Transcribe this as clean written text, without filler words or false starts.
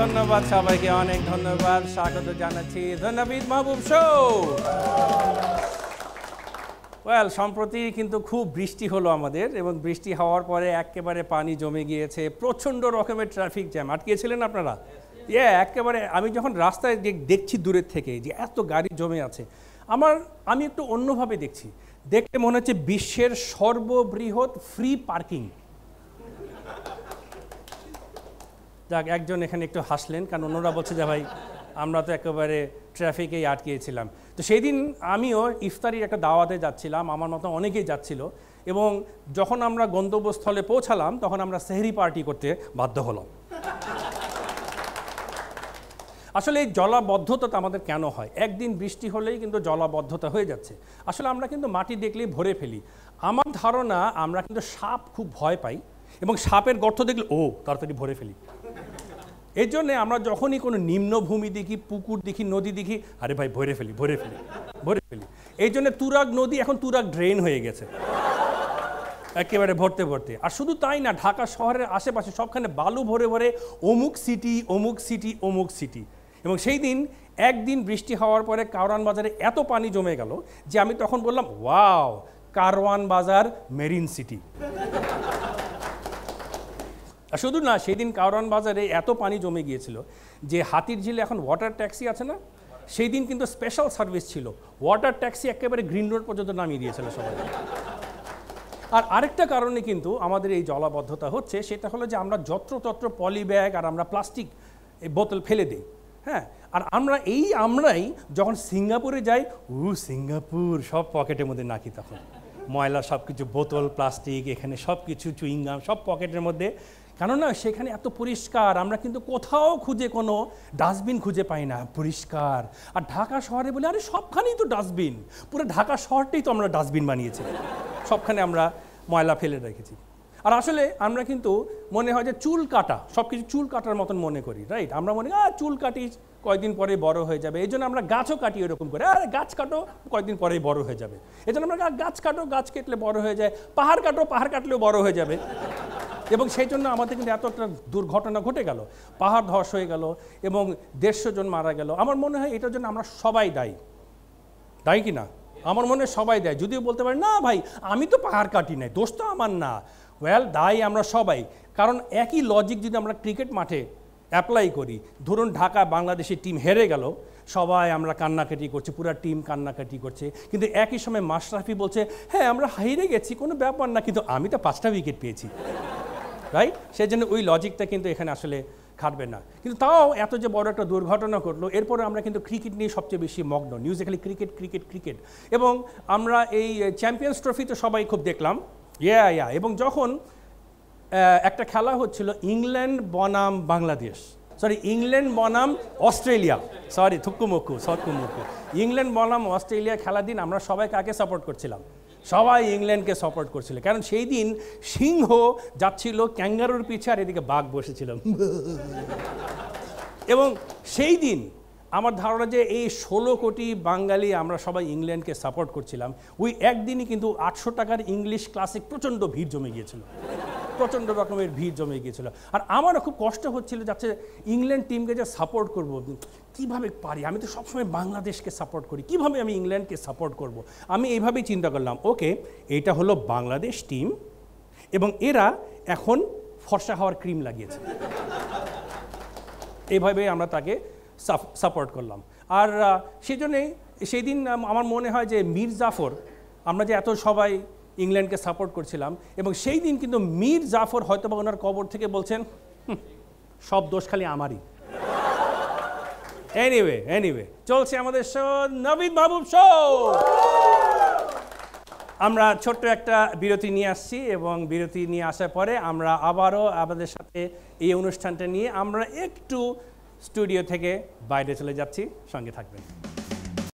ধন্যবাদ সবাইকে, অনেক ধন্যবাদ, স্বাগত জানাচ্ছি the Nabid Mahbub show. Well, সম্প্রতি কিন্তু খুব বৃষ্টি হলো আমাদের, এবং বৃষ্টি হওয়ার পরে একেবারে পানি জমে গিয়েছে, প্রচণ্ড রকমের ট্রাফিক জ্যাম। আটকিয়েছিলেন আপনারা? একেবারে আমি যখন রাস্তায় দেখছি দূরের থেকে যে এত গাড়ি জমে আছে, আমি একটু অন্যভাবে দেখছি, দেখতে মনে হচ্ছে বিশ্বের সর্ববৃহৎ ফ্রি পার্কিং। যাক, একজন এখানে একটু হাসলেন, কারণ অন্যরা বলছে যে ভাই আমরা তো একেবারে ট্রাফিকেই আটকিয়েছিলাম। তো সেই দিন আমিও ইফতারির একটা দাওয়াতে যাচ্ছিলাম, আমার মতো অনেকেই যাচ্ছিল, এবং যখন আমরা গন্তব্যস্থলে পৌঁছালাম তখন আমরা সেহরি পার্টি করতে বাধ্য হলাম। আসলে এই জলাবদ্ধতা আমাদের কেন হয়? একদিন বৃষ্টি হলেই কিন্তু জলাবদ্ধতা হয়ে যাচ্ছে। আসলে আমরা কিন্তু মাটি দেখলেই ভরে ফেলি। আমার ধারণা আমরা কিন্তু সাপ খুব ভয় পাই, এবং সাপের গর্ত দেখলে তাড়াতাড়ি ভরে ফেলি। এই জন্যে আমরা যখনই কোনো নিম্নভূমি দেখি, পুকুর দেখি, নদী দেখি, আরে ভাই ভরে ফেলি। এই জন্য তুরাগ নদী এখন তুরাগ ড্রেন হয়ে গেছে একেবারে ভরতে। আর শুধু তাই না, ঢাকা শহরের আশেপাশে সবখানে বালু ভরে অমুক সিটি। এবং সেই দিন একদিন বৃষ্টি হওয়ার পরে কারওয়ান বাজারে এত পানি জমে গেল যে আমি তখন বললাম, ওয়াও, কারওয়ান বাজার মেরিন সিটি। আর শুধু না, সেই দিন কারওয়ান বাজারে এত পানি জমে গিয়েছিল যে হাতির ঝিলে এখন ওয়াটার ট্যাক্সি আছে না, সেই দিন কিন্তু স্পেশাল সার্ভিস ছিল, ওয়াটার ট্যাক্সি একেবারে গ্রিন রোড পর্যন্ত নামিয়ে দিয়েছিল সবাই। আর আরেকটা কারণে কিন্তু আমাদের এই জলাবদ্ধতা হচ্ছে, সেটা হলো যে আমরা যত্রতত্র পলি ব্যাগ আর আমরা প্লাস্টিক বোতল ফেলে দিই। হ্যাঁ, আর আমরাই যখন সিঙ্গাপুরে যাই, সিঙ্গাপুর সব পকেটের মধ্যে নাকি, তখন ময়লা সব কিছু, বোতল, প্লাস্টিক, এখানে সব কিছু, চুইংগাম সব পকেটের মধ্যে। কেননা সেখানে এত পরিষ্কার, আমরা কিন্তু কোথাও কোনো ডাস্টবিন খুঁজে পাই না, পরিষ্কার। আর ঢাকা শহরে বলে, আরে সবখানেই তো ডাস্টবিন, পুরো ঢাকা শহরটাই তো আমরা ডাস্টবিন বানিয়েছি, সবখানে আমরা ময়লা ফেলে রেখেছি। আর আসলে আমরা কিন্তু মনে হয় যে চুল কাটা, সব কিছু চুল কাটার মতন মনে করি, রাইট? আমরা মনে করি চুল কাটি, কয়েকদিন পরে বড় হয়ে যাবে, এই জন্য আমরা গাছও কাটি এরকম করে, আরে গাছ কাটো, কয়েকদিন পরেই বড় হয়ে যাবে, এই জন্য আমরা গাছ কাটো, গাছ কেটলে বড় হয়ে যায়, পাহাড় কাটো, পাহাড় কাটলেও বড় হয়ে যাবে। এবং সেই জন্য আমাদের কিন্তু এত একটা দুর্ঘটনা ঘটে গেল, পাহাড় ধস হয়ে গেল, এবং 150 জন মারা গেল। আমার মনে হয় এটার জন্য আমরা সবাই দায়ী কি না? আমার মনে হয় সবাই দেয়। যদিও বলতে পারি না ভাই, আমি তো পাহাড় কাটি নাই, দোষ তো আমার না। ওয়েল, দায়ী আমরা সবাই। কারণ একই লজিক যদি আমরা ক্রিকেট মাঠে অ্যাপ্লাই করি, ধরুন ঢাকা বাংলাদেশের টিম হেরে গেল, সবাই আমরা কান্নাকাটি করছি, পুরো টিম কান্নাকাটি করছে, কিন্তু একই সময় মাশরাফি বলছে, হ্যাঁ আমরা হেরে গেছি, কোনো ব্যাপার না, কিন্তু আমি তো 5টা উইকেট পেয়েছি, রাইট? সেই জন্য ওই লজিকটা কিন্তু এখানে আসলে খাটবে না। কিন্তু তাও এত যে বড় একটা দুর্ঘটনা ঘটলো, এরপরে আমরা কিন্তু ক্রিকেট নিয়ে সবচেয়ে বেশি মগ্ন, নিউজে খালি ক্রিকেট। এবং আমরা এই চ্যাম্পিয়ন্স ট্রফি তো সবাই খুব দেখলাম, এবং যখন একটা খেলা হচ্ছিল ইংল্যান্ড বনাম বাংলাদেশ, ইংল্যান্ড বনাম অস্ট্রেলিয়া, থুক্কুমুক্কু ইংল্যান্ড বনাম অস্ট্রেলিয়া খেলার দিন আমরা সবাই কাকে সাপোর্ট করছিলাম? সবাই ইংল্যান্ডকে সাপোর্ট করছিল, কারণ সেই দিন সিংহ যাচ্ছিল ক্যাঙ্গারুর পিছে, আর এদিকে বাঘ বসেছিল। এবং সেই দিন আমার ধারণা যে এই 16 কোটি বাঙালি আমরা সবাই ইংল্যান্ডকে সাপোর্ট করছিলাম, ওই একদিনই কিন্তু 800 টাকার ইংলিশ ক্লাসে প্রচণ্ড ভিড় জমে গিয়েছিল, প্রচণ্ড রকমের ভিড় জমে গিয়েছিল। আর আমারও খুব কষ্ট হচ্ছিল, যাচ্ছে ইংল্যান্ড টিমকে যে সাপোর্ট করব, কিভাবে পারি, আমি তো সবসময় বাংলাদেশকে সাপোর্ট করি, কিভাবে আমি ইংল্যান্ডকে সাপোর্ট করব? আমি এইভাবেই চিন্তা করলাম, ওকে, এইটা হলো বাংলাদেশ টিম, এবং এরা এখন ফর্সা হওয়ার ক্রিম লাগিয়েছে, এইভাবে আমরা তাকে সাপোর্ট করলাম। আর সেই জন্যেই সেই দিন আমার মনে হয় যে মীর জাফর, আমরা যে এত সবাই ইংল্যান্ডকে সাপোর্ট করছিলাম, এবং সেই দিন কিন্তু মীর জাফর হয়তো বা ওনার কবর থেকে বলছেন, সব দোষ খালি আমারই। এনিওয়ে চলছে আমাদের শো, নাবিদ মাহবুব শো। আমরা ছোট্ট একটা বিরতি নিয়ে আসছি, এবং বিরতি নিয়ে আসার পরে আমরা আবারও আমাদের সাথে এই অনুষ্ঠানটা নিয়ে আমরা একটু স্টুডিও থেকে বাইরে চলে যাচ্ছি, সঙ্গে থাকবেন।